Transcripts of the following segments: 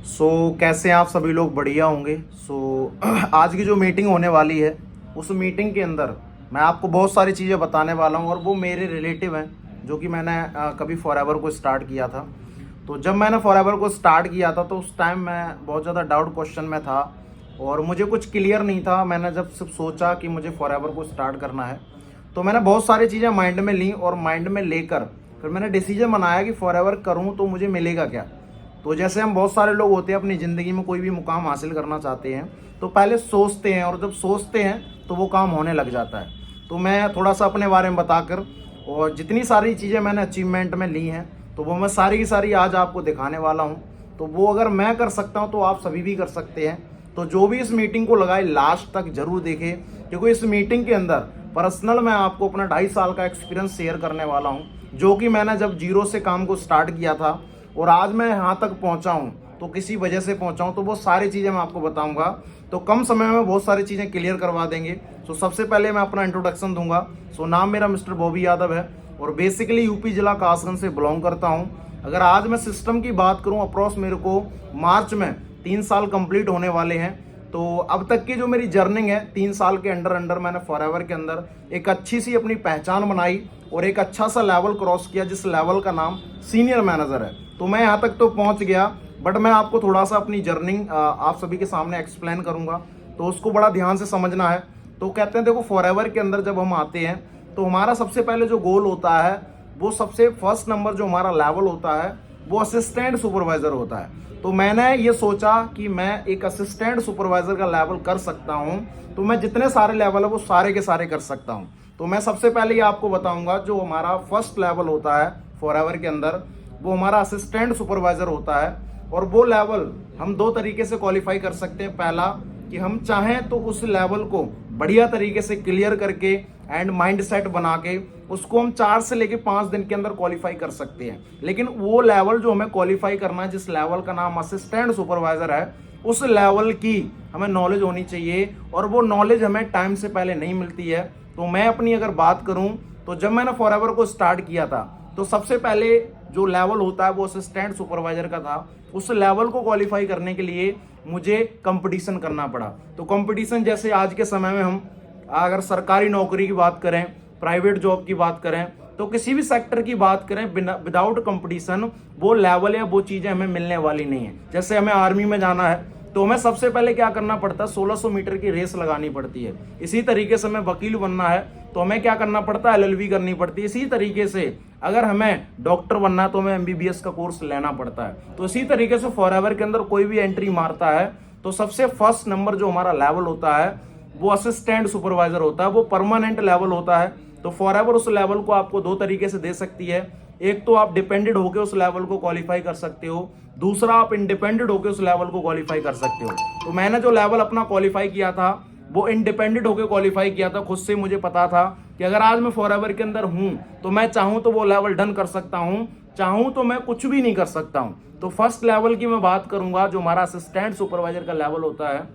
कैसे हैं आप सभी लोग? बढ़िया होंगे। आज की जो मीटिंग होने वाली है, उस मीटिंग के अंदर मैं आपको बहुत सारी चीज़ें बताने वाला हूँ और वो मेरे रिलेटिव हैं, जो कि मैंने कभी फॉरएवर को स्टार्ट किया था। तो जब मैंने फॉरएवर को स्टार्ट किया था तो उस टाइम मैं बहुत ज़्यादा डाउट क्वेश्चन में था और मुझे कुछ क्लियर नहीं था। मैंने जब सिर्फ सोचा कि मुझे फॉरएवर को स्टार्ट करना है, तो मैंने बहुत सारी चीज़ें माइंड में ली और माइंड में लेकर फिर मैंने डिसीजन बनाया कि फॉरएवर करूँ तो मुझे मिलेगा क्या। तो जैसे हम बहुत सारे लोग होते हैं अपनी ज़िंदगी में कोई भी मुकाम हासिल करना चाहते हैं तो पहले सोचते हैं, और जब सोचते हैं तो वो काम होने लग जाता है। तो मैं थोड़ा सा अपने बारे में बताकर और जितनी सारी चीज़ें मैंने अचीवमेंट में ली हैं तो वो मैं सारी की सारी आज आपको दिखाने वाला हूँ। तो वो अगर मैं कर सकता हूँ तो आप सभी भी कर सकते हैं। तो जो भी इस मीटिंग को लगाए लास्ट तक जरूर देखें, क्योंकि इस मीटिंग के अंदर पर्सनल मैं आपको अपना 2.5 साल का एक्सपीरियंस शेयर करने वाला हूँ, जो कि मैंने जब जीरो से काम को स्टार्ट किया था और आज मैं यहाँ तक पहुँचा हूँ तो किसी वजह से पहुँचा हूँ। तो वो सारी चीज़ें मैं आपको बताऊँगा। तो कम समय में बहुत सारी चीज़ें क्लियर करवा देंगे। सबसे पहले मैं अपना इंट्रोडक्शन दूंगा। नाम मेरा मिस्टर बॉबी यादव है और बेसिकली यूपी जिला कासगंज से बिलोंग करता हूँ। अगर आज मैं सिस्टम की बात करूँ, अप्रॉक्स मेरे को मार्च में 3 साल कंप्लीट होने वाले हैं। तो अब तक की जो मेरी जर्निंग है, 3 साल के अंडर अंडर मैंने फॉरएवर के अंदर एक अच्छी सी अपनी पहचान बनाई और एक अच्छा सा लेवल क्रॉस किया, जिस लेवल का नाम सीनियर मैनेजर है। तो मैं यहाँ तक तो पहुँच गया, बट मैं आपको थोड़ा सा अपनी जर्निंग आप सभी के सामने एक्सप्लेन करूँगा, तो उसको बड़ा ध्यान से समझना है। तो कहते हैं देखो, फॉरएवर के अंदर जब हम आते हैं तो हमारा सबसे पहले जो गोल होता है, वो सबसे फर्स्ट नंबर जो हमारा लेवल होता है वो असिस्टेंट सुपरवाइजर होता है। तो मैंने ये सोचा कि मैं एक असिस्टेंट सुपरवाइजर का लेवल कर सकता हूँ, तो मैं जितने सारे लेवल है वो सारे के सारे कर सकता हूँ। तो मैं सबसे पहले ये आपको बताऊंगा, जो हमारा फर्स्ट लेवल होता है फॉरएवर के अंदर वो हमारा असिस्टेंट सुपरवाइजर होता है। और वो लेवल हम 2 तरीके से क्वालिफाई कर सकते हैं। पहला कि हम चाहें तो उस लेवल को बढ़िया तरीके से क्लियर करके एंड माइंड सेट बना के उसको हम 4 से लेके 5 दिन के अंदर क्वालिफाई कर सकते हैं। लेकिन वो लेवल जो हमें क्वालिफाई करना है, जिस लेवल का नाम असिस्टेंट सुपरवाइजर है, उस लेवल की हमें नॉलेज होनी चाहिए और वो नॉलेज हमें टाइम से पहले नहीं मिलती है। तो मैं अपनी अगर बात करूं तो जब मैंने फॉरएवर को स्टार्ट किया था तो सबसे पहले जो लेवल होता है वो असिस्टेंट सुपरवाइजर का था। उस लेवल को क्वालिफाई करने के लिए मुझे कंपटीशन करना पड़ा। तो कंपटीशन जैसे आज के समय में हम अगर सरकारी नौकरी की बात करें, प्राइवेट जॉब की बात करें, तो किसी भी सेक्टर की बात करें, विदाउट कंपटीशन वो लेवल या वो चीज़ें हमें मिलने वाली नहीं है। जैसे हमें आर्मी में जाना है तो हमें सबसे पहले क्या करना पड़ता है, 1600 मीटर की रेस लगानी पड़ती है। इसी तरीके से हमें वकील बनना है तो हमें क्या करना पड़ता है, एलएलबी करनी पड़ती है। इसी तरीके से अगर हमें डॉक्टर बनना है तो हमें एमबीबीएस का कोर्स लेना पड़ता है। तो इसी तरीके से फॉरएवर के अंदर कोई भी एंट्री मारता है तो सबसे फर्स्ट नंबर जो हमारा लेवल होता है वो असिस्टेंट सुपरवाइजर होता है, वो परमानेंट लेवल होता है। तो फॉरएवर उस लेवल को आपको 2 तरीके से दे सकती है। एक तो आप डिपेंडेंट होकर उस लेवल को क्वालिफाई कर सकते हो, दूसरा आप इंडिपेंडेंट होकर उस लेवल को क्वालिफाई कर सकते हो। तो मैंने जो लेवल अपना क्वालिफाई किया था वो इंडिपेंडेंट होकर क्वालिफाई किया था। खुद से मुझे पता था कि अगर आज मैं फॉरएवर के अंदर हूं तो मैं चाहूं तो वो लेवल डन कर सकता हूं, चाहूं तो मैं कुछ भी नहीं कर सकता हूं। तो फर्स्ट लेवल की मैं बात करूंगा, जो हमारा असिस्टेंट सुपरवाइजर का लेवल होता है।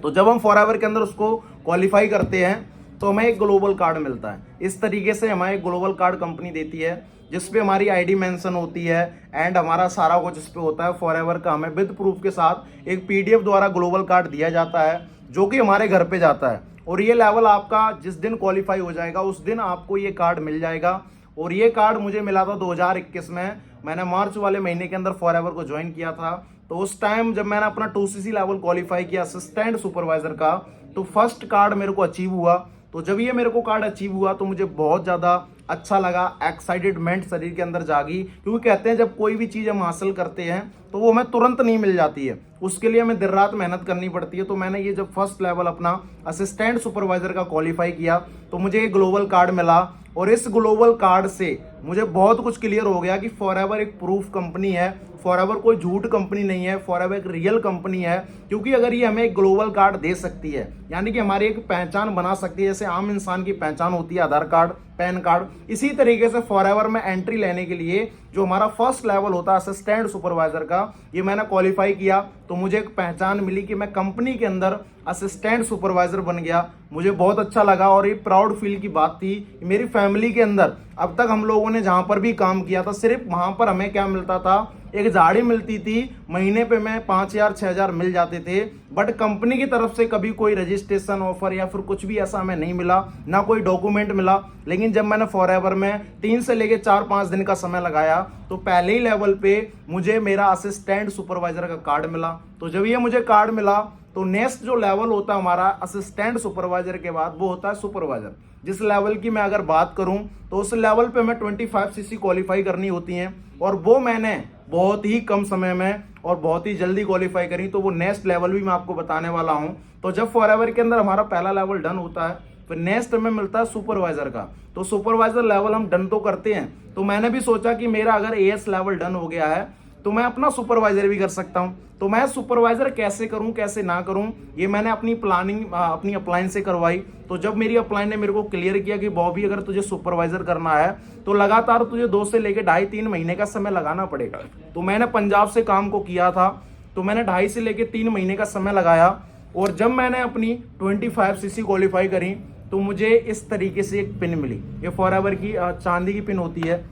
तो जब हम फॉरएवर के अंदर उसको क्वालिफाई करते हैं तो हमें एक ग्लोबल कार्ड मिलता है। इस तरीके से हमें एक ग्लोबल कार्ड कंपनी देती है जिसपे हमारी आईडी मेंशन होती है एंड हमारा सारा कुछ इस पे होता है। फॉरएवर का हमें विद प्रूफ के साथ एक पीडीएफ द्वारा ग्लोबल कार्ड दिया जाता है, जो कि हमारे घर पे जाता है। और ये लेवल आपका जिस दिन क्वालिफाई हो जाएगा उस दिन आपको ये कार्ड मिल जाएगा। और ये कार्ड मुझे मिला था 2021 में। मैंने मार्च वाले महीने के अंदर फॉरएवर को ज्वाइन किया था। तो उस टाइम जब मैंने अपना 2cc लेवल क्वालिफाई किया असिस्टेंट सुपरवाइजर का, तो फर्स्ट कार्ड मेरे को अचीव हुआ। तो जब ये मेरे को कार्ड अचीव हुआ तो मुझे बहुत ज़्यादा अच्छा लगा, एक्साइटेडमेंट शरीर के अंदर जागी। क्योंकि कहते हैं जब कोई भी चीज़ हम हासिल करते हैं तो वो हमें तुरंत नहीं मिल जाती है, उसके लिए हमें दिन रात मेहनत करनी पड़ती है। तो मैंने ये जब फर्स्ट लेवल अपना असिस्टेंट सुपरवाइजर का क्वालिफाई किया तो मुझे एक ग्लोबल कार्ड मिला। और इस ग्लोबल कार्ड से मुझे बहुत कुछ क्लियर हो गया कि फॉरएवर एक प्रूफ कंपनी है, फॉरएवर कोई झूठ कंपनी नहीं है, फॉरएवर एक रियल कंपनी है। क्योंकि अगर ये हमें एक ग्लोबल कार्ड दे सकती है, यानी कि हमारी एक पहचान बना सकती है, जैसे आम इंसान की पहचान होती है आधार कार्ड, पैन कार्ड, इसी तरीके से फॉरएवर में एंट्री लेने के लिए जो हमारा फर्स्ट लेवल होता है असिस्टेंट सुपरवाइजर का, ये मैंने क्वालिफाई किया। तो मुझे एक पहचान मिली कि मैं कंपनी के अंदर असिस्टेंट सुपरवाइजर बन गया। मुझे बहुत अच्छा लगा और ये प्राउड फील की बात थी कि मेरी फैमिली के अंदर अब तक हम लोगों ने जहाँ पर भी काम किया था, सिर्फ वहाँ पर हमें क्या मिलता था, एक झाड़ी मिलती थी, महीने पे मैं 5,000 6,000 मिल जाते थे, बट कंपनी की तरफ से कभी कोई रजिस्ट्रेशन ऑफर या फिर कुछ भी ऐसा हमें नहीं मिला, ना कोई डॉक्यूमेंट मिला। लेकिन जब मैंने फॉरएवर में 3 से लेके 4-5 दिन का समय लगाया तो पहले ही लेवल पे मुझे मेरा असिस्टेंट सुपरवाइजर का कार्ड मिला। तो जब ये मुझे कार्ड मिला तो नेक्स्ट जो लेवल होता है हमारा असिस्टेंट सुपरवाइजर के बाद, वो होता है सुपरवाइजर। जिस लेवल की मैं अगर बात करूं तो उस लेवल पे मैं 25 सीसी क्वालिफाई करनी होती हैं, और वो मैंने बहुत ही कम समय में और बहुत ही जल्दी क्वालिफाई करी। तो वो नेक्स्ट लेवल भी मैं आपको बताने वाला हूं। तो जब फॉरएवर के अंदर हमारा पहला लेवल डन होता है, फिर नेक्स्ट में मिलता है सुपरवाइजर का। तो सुपरवाइजर लेवल हम डन तो करते हैं, तो मैंने भी सोचा कि मेरा अगर एएस लेवल डन हो गया है तो मैं अपना सुपरवाइजर भी कर सकता हूं। तो मैं सुपरवाइजर कैसे करूं कैसे ना करूं, ये मैंने अपनी प्लानिंग अपनी अपलाइन से करवाई। तो जब मेरी अपलाइन ने मेरे को क्लियर किया कि बॉबी अगर तुझे सुपरवाइजर करना है तो लगातार तुझे 2 से लेकर 2.5-3 महीने का समय लगाना पड़ेगा। तो मैंने पंजाब से काम को किया था, तो मैंने 2.5 से लेकर 3 महीने का समय लगाया, और जब मैंने अपनी 25 सीसी क्वालिफाई करी तो मुझे इस तरीके से एक पिन मिली। ये फॉरएवर की चांदी की पिन होती है,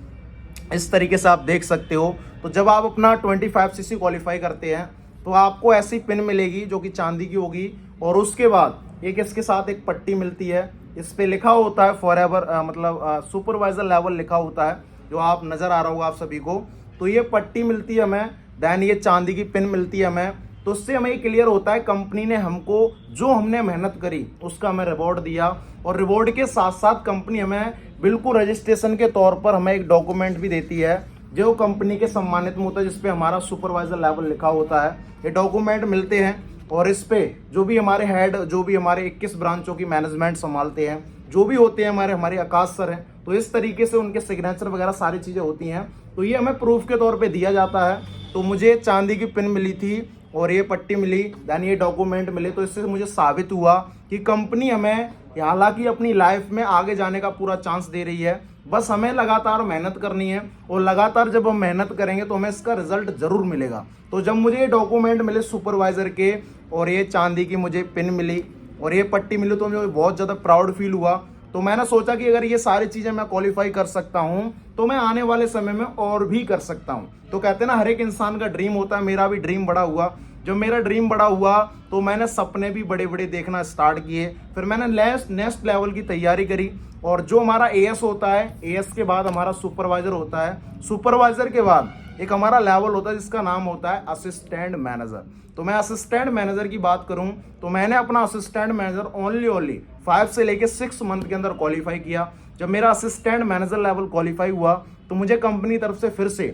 इस तरीके से आप देख सकते हो। तो जब आप अपना 25 सीसी क्वालिफाई करते हैं तो आपको ऐसी पिन मिलेगी जो कि चांदी की होगी, और उसके बाद एक इसके साथ एक पट्टी मिलती है, इस पे लिखा होता है फॉरएवर मतलब सुपरवाइजर लेवल लिखा होता है, जो आप नज़र आ रहा होगा आप सभी को। तो ये पट्टी मिलती है हमें, देन ये चांदी की पिन मिलती है हमें। तो उससे हमें ये क्लियर होता है कंपनी ने हमको जो हमने मेहनत करी उसका हमें रिवॉर्ड दिया, और रिवॉर्ड के साथ साथ कंपनी हमें बिल्कुल रजिस्ट्रेशन के तौर पर हमें एक डॉक्यूमेंट भी देती है जो कंपनी के सम्मानित में होता है, जिसपे हमारा सुपरवाइजर लेवल लिखा होता है। ये डॉक्यूमेंट मिलते हैं, और इस पे जो भी हमारे हेड, जो भी हमारे 21 ब्रांचों की मैनेजमेंट संभालते हैं, जो भी होते हैं हमारे आकाश सर हैं, तो इस तरीके से उनके सिग्नेचर वगैरह सारी चीज़ें होती हैं। तो ये हमें प्रूफ के तौर पे दिया जाता है। तो मुझे चांदी की पिन मिली थी और ये पट्टी मिली, यानी ये डॉक्यूमेंट मिले। तो इससे मुझे साबित हुआ कि कंपनी हमें हालांकि अपनी लाइफ में आगे जाने का पूरा चांस दे रही है, बस हमें लगातार मेहनत करनी है, और लगातार जब हम मेहनत करेंगे तो हमें इसका रिजल्ट जरूर मिलेगा। तो जब मुझे ये डॉक्यूमेंट मिले सुपरवाइजर के, और ये चांदी की मुझे पिन मिली और ये पट्टी मिली, तो मुझे बहुत ज़्यादा प्राउड फील हुआ। तो मैंने सोचा कि अगर ये सारी चीज़ें मैं क्वालिफाई कर सकता हूँ तो मैं आने वाले समय में और भी कर सकता हूँ। तो कहते हैं ना, हर एक इंसान का ड्रीम होता है, मेरा भी ड्रीम बड़ा हुआ। जब मेरा ड्रीम बड़ा हुआ तो मैंने सपने भी बड़े बड़े देखना स्टार्ट किए। फिर मैंने नेक्स्ट लेवल की तैयारी करी, और जो हमारा एएस होता है, एएस के बाद हमारा सुपरवाइजर होता है, सुपरवाइजर के बाद एक हमारा लेवल होता है जिसका नाम होता है असिस्टेंट मैनेजर। तो मैं असिस्टेंट मैनेजर की बात करूं तो मैंने अपना असिस्टेंट मैनेजर ओनली 5 से लेके 6 मंथ के अंदर क्वालिफाई किया। जब मेरा असिस्टेंट मैनेजर लेवल क्वालिफाई हुआ तो मुझे कंपनी की तरफ से फिर से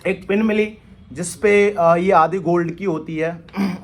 एक पिन मिली, जिसपे ये आधी गोल्ड की होती है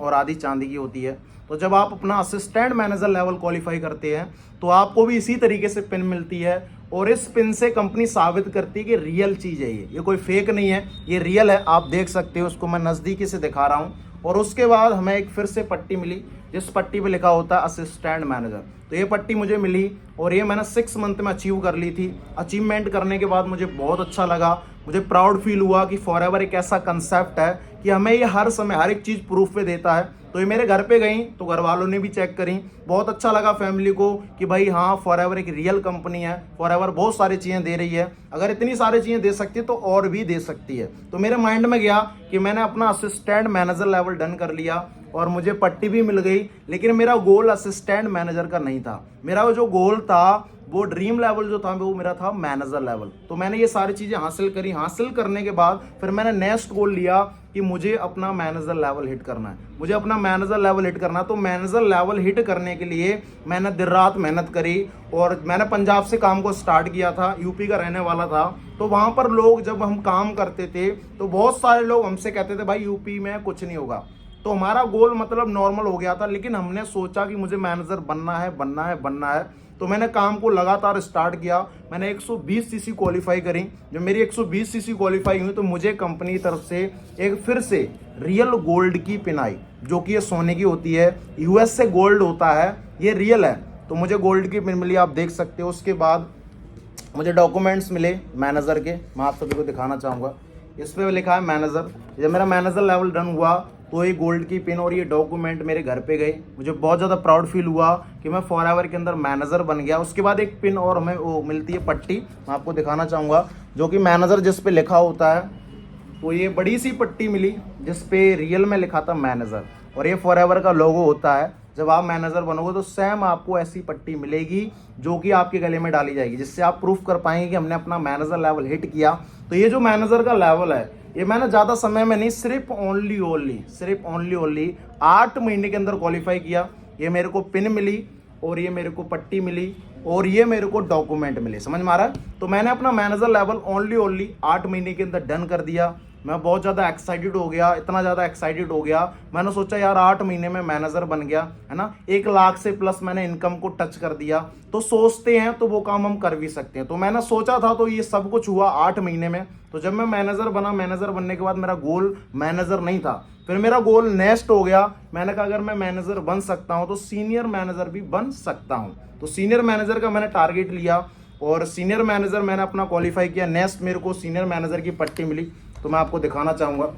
और आधी चांदी की होती है। तो जब आप अपना असिस्टेंट मैनेजर लेवल क्वालिफाई करते हैं तो आपको भी इसी तरीके से पिन मिलती है, और इस पिन से कंपनी साबित करती है कि रियल चीज़ है, ये कोई फेक नहीं है, ये रियल है। आप देख सकते हो, उसको मैं नज़दीकी से दिखा रहा हूँ। और उसके बाद हमें एक फिर से पट्टी मिली, जिस पट्टी पे लिखा होता है असिस्टेंट मैनेजर। तो ये पट्टी मुझे मिली, और ये मैंने 6 मंथ में अचीव कर ली थी। अचीवमेंट करने के बाद मुझे बहुत अच्छा लगा, मुझे प्राउड फील हुआ कि फॉरएवर एक ऐसा कंसेप्ट है कि हमें ये हर समय हर एक चीज़ प्रूफ पे देता है। तो ये मेरे घर पे गई तो घर वालों ने भी चेक करी, बहुत अच्छा लगा फैमिली को कि भाई हाँ, फॉरएवर एक रियल कंपनी है, फॉरएवर बहुत सारी चीज़ें दे रही है, अगर इतनी सारी चीज़ें दे सकती है तो और भी दे सकती है। तो मेरे माइंड में गया कि मैंने अपना असिस्टेंट मैनेजर लेवल डन कर लिया, और मुझे पट्टी भी मिल गई। लेकिन मेरा गोल असिस्टेंट मैनेजर का नहीं था, मेरा जो गोल था, वो ड्रीम लेवल जो था वो मेरा था मैनेजर लेवल। तो मैंने ये सारी चीज़ें हासिल करी। हासिल करने के बाद फिर मैंने नेक्स्ट गोल लिया कि मुझे अपना मैनेजर लेवल हिट करना है, मुझे अपना मैनेजर लेवल हिट करना है। तो मैनेजर लेवल हिट करने के लिए मैंने दिन रात मेहनत करी, और मैंने पंजाब से काम को स्टार्ट किया था, यूपी का रहने वाला था। तो वहाँ पर लोग जब हम काम करते थे तो बहुत सारे लोग हमसे कहते थे भाई यूपी में कुछ नहीं होगा। तो हमारा गोल मतलब नॉर्मल हो गया था, लेकिन हमने सोचा कि मुझे मैनेजर बनना है, बनना है, बनना है। तो मैंने काम को लगातार स्टार्ट किया। मैंने 120 सीसी क्वालिफाई करी। जब मेरी 120 सीसी क्वालिफाई हुई तो मुझे कंपनी की तरफ से एक फिर से रियल गोल्ड की पिन आई, जो कि ये सोने की होती है, यूएस से गोल्ड होता है, ये रियल है। तो मुझे गोल्ड की पिन मिली, आप देख सकते हो। उसके बाद मुझे डॉक्यूमेंट्स मिले मैनेजर के, मैं आप सभी को दिखाना चाहूँगा। इस पर लिखा है मैनेजर। जब मेरा मैनेजर लेवल डन हुआ तो ये गोल्ड की पिन और ये डॉक्यूमेंट मेरे घर पे गए। मुझे बहुत ज़्यादा प्राउड फील हुआ कि मैं फॉरएवर के अंदर मैनेजर बन गया। उसके बाद एक पिन और हमें वो मिलती है पट्टी, मैं आपको दिखाना चाहूँगा, जो कि मैनेजर जिस पे लिखा होता है तो ये बड़ी सी पट्टी मिली जिस पे रियल में लिखा था मैनेजर, और ये फॉरएवर का लोगो होता है। जब आप मैनेजर बनोगे तो सेम आपको ऐसी पट्टी मिलेगी जो कि आपके गले में डाली जाएगी, जिससे आप प्रूफ कर पाएंगे कि हमने अपना मैनेजर लेवल हिट किया। तो ये जो मैनेजर का लेवल है, ये मैंने ज़्यादा समय में नहीं, सिर्फ ओनली 8 महीने के अंदर क्वालिफाई किया। ये मेरे को पिन मिली, और ये मेरे को पट्टी मिली, और ये मेरे को डॉक्यूमेंट मिले। समझ में आ रहा है? तो मैंने अपना मैनेजर लेवल ओनली 8 महीने के अंदर डन कर दिया। मैं बहुत ज़्यादा एक्साइटेड हो गया, इतना ज़्यादा एक्साइटेड हो गया, मैंने सोचा यार 8 महीने में मैनेजर बन गया, है ना, 1 लाख से प्लस मैंने इनकम को टच कर दिया। तो सोचते हैं तो वो काम हम कर भी सकते हैं। तो मैंने सोचा था, तो ये सब कुछ हुआ 8 महीने में। तो जब मैं मैनेजर बना, मैनेजर बनने के बाद मेरा गोल मैनेजर नहीं था, फिर मेरा गोल नेक्स्ट हो गया। मैंने कहा अगर मैं मैनेजर बन सकता हूँ तो सीनियर मैनेजर भी बन सकता हूँ। तो सीनियर मैनेजर का मैंने टारगेट लिया, और सीनियर मैनेजर मैंने अपना क्वालिफाई किया। नेक्स्ट मेरे को सीनियर मैनेजर की पट्टी मिली, तो मैं आपको दिखाना चाहूँगा।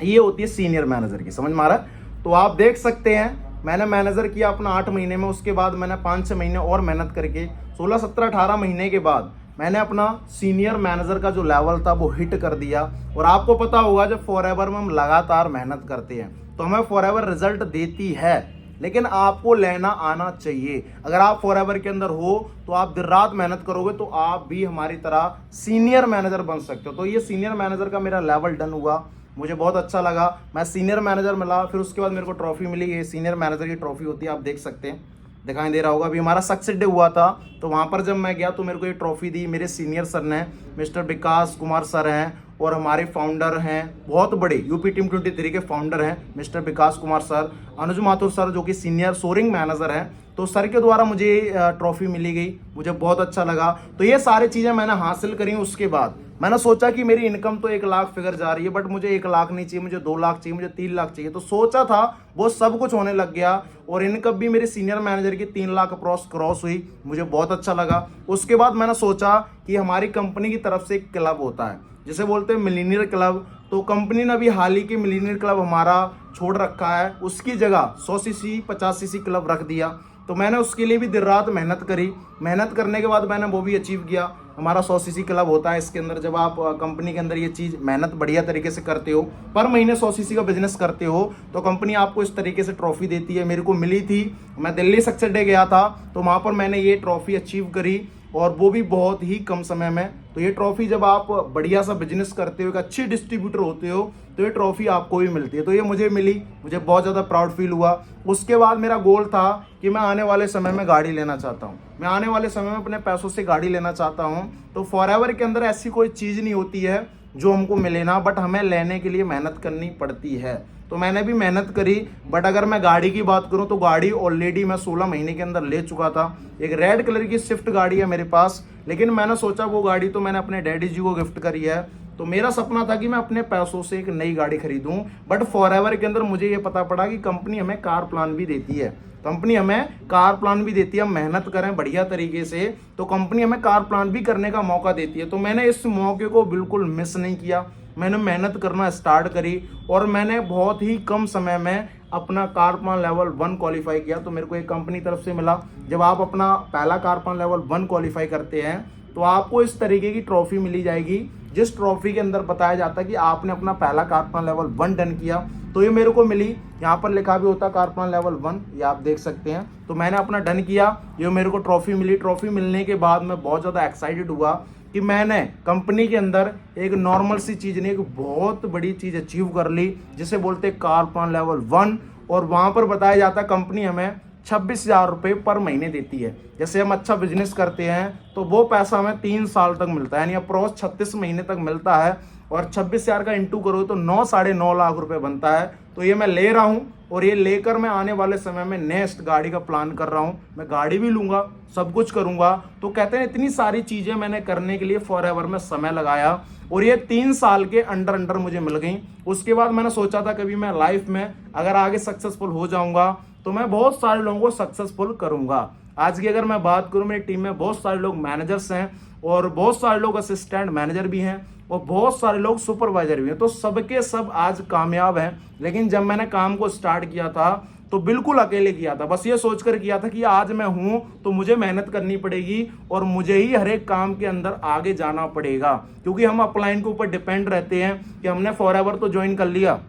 ये होती है सीनियर मैनेजर की। समझ में आ रहा है? तो आप देख सकते हैं मैंने मैनेजर किया अपना 8 महीने में। उसके बाद मैंने 5-6 महीने और मेहनत करके 16, 17, 18 महीने के बाद मैंने अपना सीनियर मैनेजर का जो लेवल था वो हिट कर दिया। और आपको पता होगा जब फॉरएवर में हम लगातार मेहनत करते हैं तो हमें फॉरएवर रिजल्ट देती है, लेकिन आपको लेना आना चाहिए। अगर आप फॉरएवर के अंदर हो तो आप दिन रात मेहनत करोगे तो आप भी हमारी तरह सीनियर मैनेजर बन सकते हो। तो ये सीनियर मैनेजर का मेरा लेवल डन हुआ, मुझे बहुत अच्छा लगा। मैं सीनियर मैनेजर मिला, फिर उसके बाद मेरे को ट्रॉफी मिली। ये सीनियर मैनेजर की ट्रॉफी होती है, आप देख सकते हैं, दिखाई दे रहा होगा। अभी हमारा सक्सेस डे हुआ था, तो वहाँ पर जब मैं गया तो मेरे को ये ट्रॉफी दी मेरे सीनियर सर ने, मिस्टर विकास कुमार सर हैं, और हमारे फाउंडर हैं बहुत बड़े, यूपी टीम 23 के फाउंडर हैं मिस्टर विकास कुमार सर, अनुज माथुर सर जो कि सीनियर सोरिंग मैनेजर हैं। तो सर के द्वारा मुझे ट्रॉफी मिली गई, मुझे बहुत अच्छा लगा। तो ये सारी चीज़ें मैंने हासिल करी। उसके बाद मैंने सोचा कि मेरी इनकम तो 1 लाख फिगर जा रही है, बट मुझे 1 लाख नहीं चाहिए, मुझे 2 लाख चाहिए, मुझे 3 लाख चाहिए। तो सोचा था, वो सब कुछ होने लग गया, और इनकम भी मेरे सीनियर मैनेजर की 3 लाख क्रॉस हुई। मुझे बहुत अच्छा लगा। उसके बाद मैंने सोचा कि हमारी कंपनी की तरफ से एक क्लब होता है जिसे बोलते हैं मिलीनियर क्लब। तो कंपनी ने अभी हाल ही के मिलीनियर क्लब हमारा छोड़ रखा है, उसकी जगह 100 सीसी 50 सीसी क्लब रख दिया। तो मैंने उसके लिए भी दिन रात मेहनत करी। मेहनत करने के बाद मैंने वो भी अचीव किया। हमारा 100 सीसी क्लब होता है। इसके अंदर जब आप कंपनी के अंदर ये चीज़ मेहनत बढ़िया तरीके से करते हो, पर महीने 100 सीसी का बिजनेस करते हो, तो कंपनी आपको इस तरीके से ट्रॉफी देती है। मेरे को मिली थी, मैं दिल्ली सक्सेस डे गया था, तो वहाँ पर मैंने ये ट्रॉफी अचीव करी, और वो भी बहुत ही कम समय में। तो ये ट्रॉफी जब आप बढ़िया सा बिजनेस करते हो, एक अच्छे डिस्ट्रीब्यूटर होते हो, तो ये ट्रॉफी आपको भी मिलती है। तो ये मुझे मिली, मुझे बहुत ज़्यादा प्राउड फील हुआ। उसके बाद मेरा गोल था कि मैं आने वाले समय में गाड़ी लेना चाहता हूँ, मैं आने वाले समय में अपने पैसों से गाड़ी लेना चाहता हूँ। तो फॉरएवर के अंदर ऐसी कोई चीज़ नहीं होती है जो हमको मिले ना, बट हमें लेने के लिए मेहनत करनी पड़ती है। तो मैंने भी मेहनत करी। बट अगर मैं गाड़ी की बात करूं तो गाड़ी ऑलरेडी मैं 16 महीने के अंदर ले चुका था। एक रेड कलर की स्विफ्ट गाड़ी है मेरे पास, लेकिन मैंने सोचा वो गाड़ी तो मैंने अपने डैडी जी को गिफ्ट करी है। तो मेरा सपना था कि मैं अपने पैसों से एक नई गाड़ी खरीदूं। बट फॉरएवर के अंदर मुझे ये पता पड़ा कि कंपनी हमें कार प्लान भी देती है, कंपनी हमें कार प्लान भी देती है। हम मेहनत करें बढ़िया तरीके से तो कंपनी हमें कार प्लान भी करने का मौका देती है। तो मैंने इस मौके को बिल्कुल मिस नहीं किया। मैंने मेहनत करना स्टार्ट करी, और मैंने बहुत ही कम समय में अपना कार प्लान लेवल 1 क्वालिफाई किया। तो मेरे को एक कंपनी तरफ से मिला। जब आप अपना पहला कार प्लान लेवल 1 क्वालिफाई करते हैं तो आपको इस तरीके की ट्रॉफी मिली जाएगी, जिस ट्रॉफी के अंदर बताया जाता है कि आपने अपना पहला कार प्लान लेवल 1 डन किया। तो ये मेरे को मिली, यहाँ पर लिखा भी होता कार प्लान लेवल 1, ये आप देख सकते हैं। तो मैंने अपना डन किया, ये मेरे को ट्रॉफी मिली। ट्रॉफी मिलने के बाद मैं बहुत ज़्यादा एक्साइटेड हुआ कि मैंने कंपनी के अंदर एक नॉर्मल सी चीज़ नहीं, एक बहुत बड़ी चीज़ अचीव कर ली, जिसे बोलते हैं कार प्लान लेवल 1। और वहाँ पर बताया जाता है कंपनी हमें 26,000 रुपये पर महीने देती है। जैसे हम अच्छा बिजनेस करते हैं तो वो पैसा हमें 3 साल तक मिलता है, यानी अप्रोच 36 महीने तक मिलता है। और 26,000 का इंटू करो तो 9 साढ़े 9 लाख रुपए बनता है। तो ये मैं ले रहा हूँ, और ये लेकर मैं आने वाले समय में नेक्स्ट गाड़ी का प्लान कर रहा हूँ। मैं गाड़ी भी लूँगा, सब कुछ करूँगा। तो कहते हैं इतनी सारी चीज़ें मैंने करने के लिए फॉरएवर में समय लगाया, और ये 3 साल के अंडर मुझे मिल गई। उसके बाद मैंने सोचा था कभी मैं लाइफ में अगर आगे सक्सेसफुल हो जाऊँगा तो मैं बहुत सारे लोगों को सक्सेसफुल करूँगा। आज की अगर मैं बात करूँ, मेरी टीम में बहुत सारे लोग मैनेजर्स हैं, और बहुत सारे लोग असिस्टेंट मैनेजर भी हैं, और बहुत सारे लोग सुपरवाइजर भी हैं। तो सबके सब आज कामयाब हैं। लेकिन जब मैंने काम को स्टार्ट किया था तो बिल्कुल अकेले किया था। बस ये सोचकर किया था कि आज मैं हूं तो मुझे मेहनत करनी पड़ेगी और मुझे ही हर एक काम के अंदर आगे जाना पड़ेगा, क्योंकि हम अपलाइन के ऊपर डिपेंड रहते हैं कि हमने फॉरएवर तो ज्वाइन कर लिया,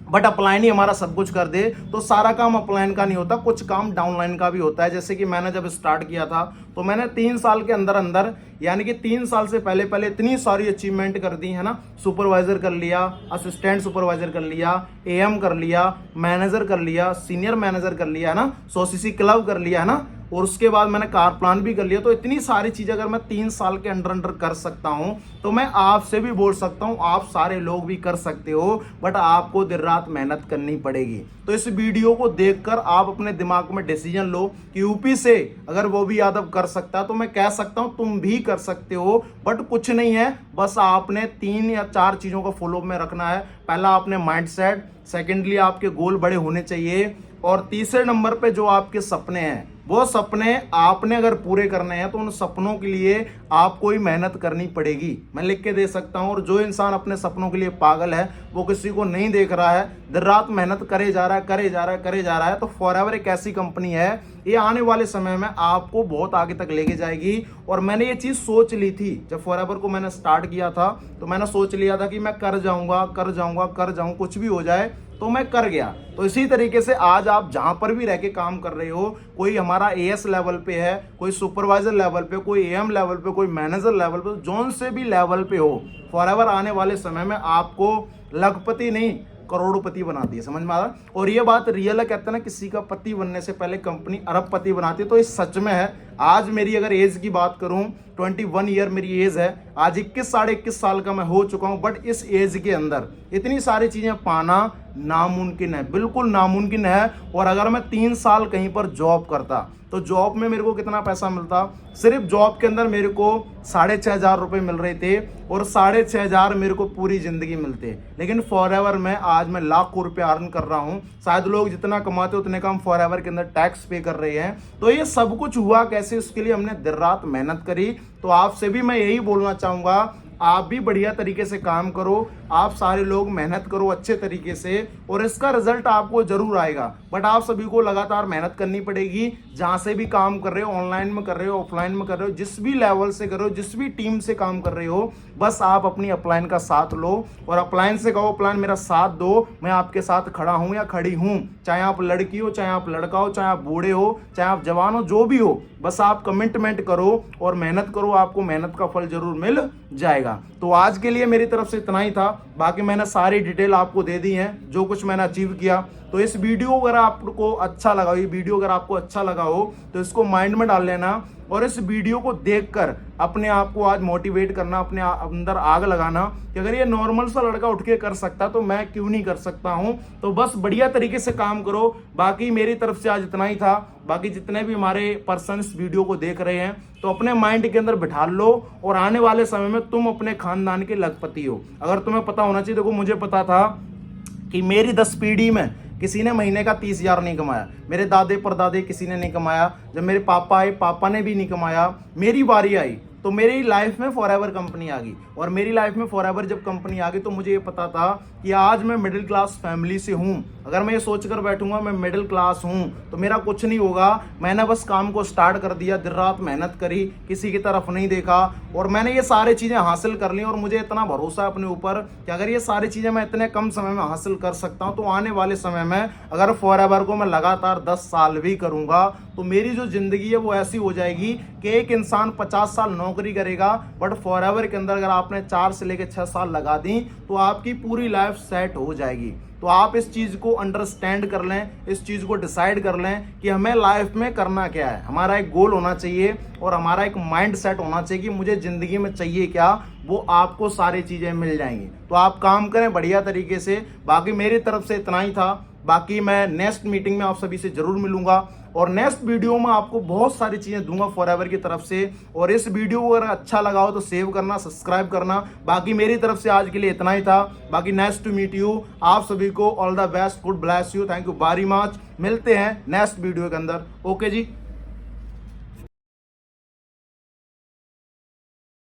बट अपलाइन ही हमारा सब कुछ कर दे तो सारा काम अपलाइन का नहीं होता, कुछ काम डाउनलाइन का भी होता है। जैसे कि मैंने जब स्टार्ट किया था तो मैंने 3 साल के अंदर अंदर, यानी कि 3 साल से पहले पहले इतनी सारी अचीवमेंट कर दी है ना। सुपरवाइजर कर लिया, असिस्टेंट सुपरवाइजर कर लिया, एएम कर लिया, मैनेजर कर लिया, सीनियर मैनेजर कर लिया है ना, 100 सीसी क्लब कर लिया है ना, और उसके बाद मैंने कार प्लान भी कर लिया। तो इतनी सारी चीजें अगर मैं 3 साल के अंडर अंडर कर सकता हूं तो मैं आपसे भी बोल सकता हूं आप सारे लोग भी कर सकते हो, बट आपको दिन रात मेहनत करनी पड़ेगी। तो इस वीडियो को देखकर आप अपने दिमाग में डिसीजन लो कि यूपी से अगर वो भी यादव कर सकता है तो मैं कह सकता हूं तुम भी कर सकते हो। बट कुछ नहीं है, बस आपने 3 या 4 चीजों को फॉलो में रखना है। पहला आपने माइंडसेट, सेकेंडली आपके गोल बड़े होने चाहिए, और तीसरे नंबर पे जो आपके सपने हैं वो सपने आपने अगर पूरे करने हैं तो उन सपनों के लिए आपको ही मेहनत करनी पड़ेगी। मैं लिख के दे सकता हूं। और जो इंसान अपने सपनों के लिए पागल है वो किसी को नहीं देख रहा है, दिन रात मेहनत करे जा रहा है, करे जा रहा है, करे जा रहा है। तो फॉरएवर एक ऐसी कंपनी है, ये आने वाले समय में आपको बहुत आगे तक लेके जाएगी। और मैंने ये चीज सोच ली थी जब फॉरएवर को मैंने स्टार्ट किया था, तो मैंने सोच लिया था कि मैं कर जाऊंगा, कर जाऊंगा, कर जाऊंगा, कुछ भी हो जाए, तो मैं कर गया। तो इसी तरीके से आज आप जहां पर भी रह के काम कर रहे हो, कोई हमारा एएस लेवल पे है, कोई सुपरवाइजर लेवल पे, कोई एएम लेवल पे, कोई मैनेजर लेवल पे, जोन से भी लेवल पे हो, फॉरएवर आने वाले समय में आपको लखपति नहीं करोड़पति बनाती है। समझ में आ रहा? और ये बात रियल है, कहते हैं ना किसी का पति बनने से पहले कंपनी अरबपति बनाती है। तो इस सच में है। आज मेरी अगर एज की बात करूं, 21 ईयर मेरी एज है। आज 21 साढ़े 21 साल का मैं हो चुका हूं, बट इस एज के अंदर इतनी सारी चीजें पाना नामुमकिन है, बिल्कुल नामुमकिन है। और अगर मैं 3 साल कहीं पर जॉब करता तो जॉब में मेरे को कितना पैसा मिलता? सिर्फ जॉब के अंदर मेरे को 6,500 रुपये मिल रहे थे, और 6,500 मेरे को पूरी जिंदगी मिलते। लेकिन फॉरएवर में आज मैं लाखों रुपए अर्न कर रहा हूं। शायद लोग जितना कमाते उतने का हम फॉरएवर के अंदर टैक्स पे कर रहे हैं। तो ये सब कुछ हुआ कैसे? उसके लिए हमने दिन रात मेहनत करी। तो आपसे भी मैं यही बोलना चाहूंगा, आप भी बढ़िया तरीके से काम करो, आप सारे लोग मेहनत करो अच्छे तरीके से, और इसका रिजल्ट आपको जरूर आएगा। बट आप सभी को लगातार मेहनत करनी पड़ेगी। जहां से भी काम कर रहे हो, ऑनलाइन में कर रहे हो, ऑफलाइन में कर रहे हो, जिस भी लेवल से कर रहे हो, जिस भी टीम से काम कर रहे हो, बस आप अपनी अपलाइन का साथ लो और अपलाइन से कहो अपलाइन मेरा साथ दो, मैं आपके साथ खड़ा हूं या खड़ी हूं। चाहे आप लड़की हो, चाहे आप लड़का हो, चाहे आप बूढ़े हो, चाहे आप जवान हो, जो भी हो, बस आप कमिटमेंट करो और मेहनत करो, आपको मेहनत का फल जरूर मिल जाएगा। तो आज के लिए मेरी तरफ से इतना ही था। बाकी मैंने सारी डिटेल आपको दे दी है, जो कुछ मैंने अचीव किया। तो इस वीडियो अगर आपको अच्छा लगा, ये वीडियो अगर आपको अच्छा लगा हो तो इसको माइंड में डाल लेना, और इस वीडियो को देखकर अपने आप को आज मोटिवेट करना, अपने अंदर आग लगाना कि अगर ये नॉर्मल सा लड़का उठ के कर सकता तो मैं क्यों नहीं कर सकता हूं। तो बस बढ़िया तरीके से काम करो। बाकी मेरी तरफ से आज इतना ही था। बाकी जितने भी हमारे पर्सन इस वीडियो को देख रहे हैं तो अपने माइंड के अंदर बिठा लो, और आने वाले समय में तुम अपने खानदान के लखपति हो। अगर तुम्हें पता होना चाहिए, देखो मुझे पता था कि मेरी 10 पीढ़ी में किसी ने महीने का 30,000 नहीं कमाया, मेरे दादे परदादे किसी ने नहीं कमाया, जब मेरे पापा आए पापा ने भी नहीं कमाया, मेरी बारी आई तो मेरी लाइफ में फॉरएवर कंपनी आ गई। और मेरी लाइफ में फॉरएवर जब कंपनी आ गई तो मुझे ये पता था कि आज मैं मिडिल क्लास फैमिली से हूँ। अगर मैं ये सोचकर बैठूंगा मैं मिडिल क्लास हूँ तो मेरा कुछ नहीं होगा। मैंने बस काम को स्टार्ट कर दिया, दिन रात मेहनत करी, किसी की तरफ नहीं देखा, और मैंने ये सारी चीज़ें हासिल कर ली। और मुझे इतना भरोसा है अपने ऊपर कि अगर ये सारी चीज़ें मैं इतने कम समय में हासिल कर सकता हूँ तो आने वाले समय में अगर फॉरएवर को मैं लगातार 10 साल भी करूँगा तो मेरी जो ज़िंदगी है वो ऐसी हो जाएगी कि एक इंसान 50 साल नौकरी करेगा, बट फॉरएवर के अंदर अगर आपने 4 से लेकर 6 साल लगा दी तो आपकी पूरी लाइफ सेट हो जाएगी। तो आप इस चीज़ को अंडरस्टैंड कर लें, इस चीज़ को डिसाइड कर लें कि हमें लाइफ में करना क्या है। हमारा एक गोल होना चाहिए और हमारा एक माइंड सेट होना चाहिए कि मुझे ज़िंदगी में चाहिए क्या, वो आपको सारी चीज़ें मिल जाएंगी। तो आप काम करें बढ़िया तरीके से। बाकी मेरी तरफ से इतना ही था। बाकी मैं नेक्स्ट मीटिंग में आप सभी से जरूर मिलूंगा, और नेक्स्ट वीडियो में आपको बहुत सारी चीज़ें दूंगा फॉरएवर की तरफ से। और इस वीडियो को अगर अच्छा लगा हो तो सेव करना, सब्सक्राइब करना। बाकी मेरी तरफ से आज के लिए इतना ही था। बाकी नाइस टू मीट यू। आप सभी को all the best, good bless you, thank you very much. मिलते हैं नेक्स्ट वीडियो के अंदर। ओके जी।